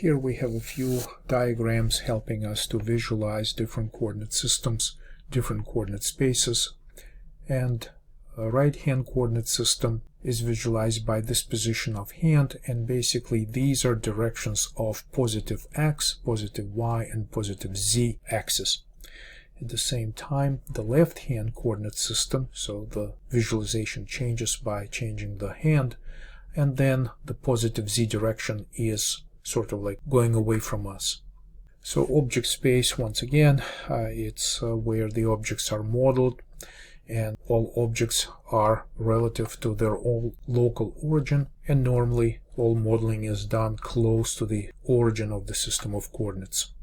Here we have a few diagrams helping us to visualize different coordinate systems, different coordinate spaces, and a right-hand coordinate system is visualized by this position of hand, and basically these are directions of positive x, positive y, and positive z axis. At the same time, the left-hand coordinate system, so the visualization changes by changing the hand, and then the positive z direction is sort of like going away from us. So object space, once again, it's where the objects are modeled, and all objects are relative to their own local origin, and normally all modeling is done close to the origin of the system of coordinates.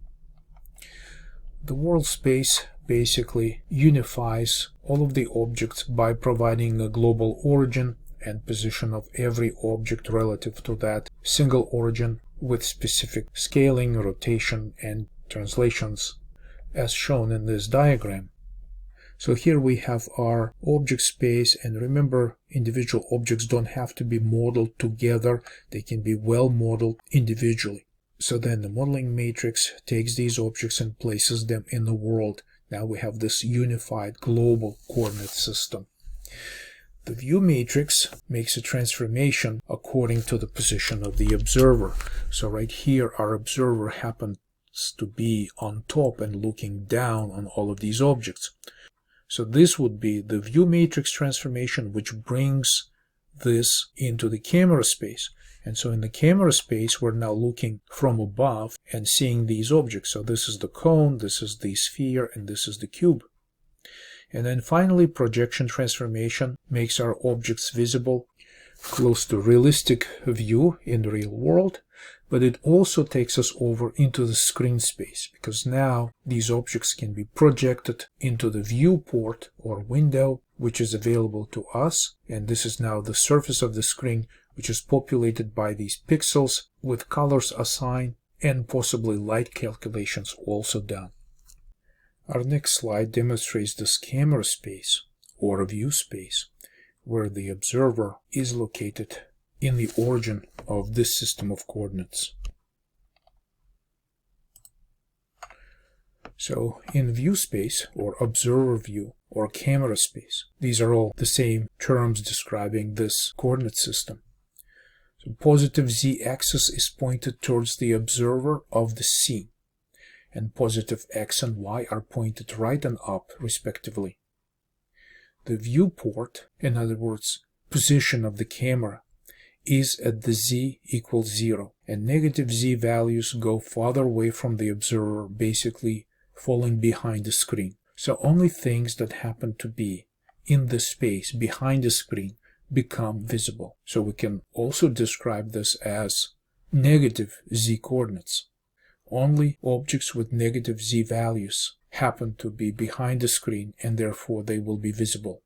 The world space basically unifies all of the objects by providing a global origin and position of every object relative to that single origin with specific scaling, rotation, and translations as shown in this diagram. So here we have our object space, and remember, individual objects don't have to be modeled together, they can be well modeled individually. So then the modeling matrix takes these objects and places them in the world. Now we have this unified global coordinate system. The view matrix makes a transformation according to the position of the observer. So right here our observer happens to be on top and looking down on all of these objects. So this would be the view matrix transformation, which brings this into the camera space. And so in the camera space, we're now looking from above and seeing these objects. So this is the cone, this is the sphere, and this is the cube. And then finally, projection transformation makes our objects visible close to realistic view in the real world, but it also takes us over into the screen space, because now these objects can be projected into the viewport or window, which is available to us, and this is now the surface of the screen, which is populated by these pixels with colors assigned and possibly light calculations also done. Our next slide demonstrates this camera space or view space, where the observer is located in the origin of this system of coordinates. So in view space or observer view or camera space, these are all the same terms describing this coordinate system. So positive z-axis is pointed towards the observer of the scene, and positive x and y are pointed right and up respectively. The viewport, in other words, position of the camera, is at the z equals 0, and negative z values go farther away from the observer, basically falling behind the screen. So only things that happen to be in the space behind the screen become visible. So we can also describe this as negative z coordinates. Only objects with negative z values happen to be behind the screen, and therefore they will be visible.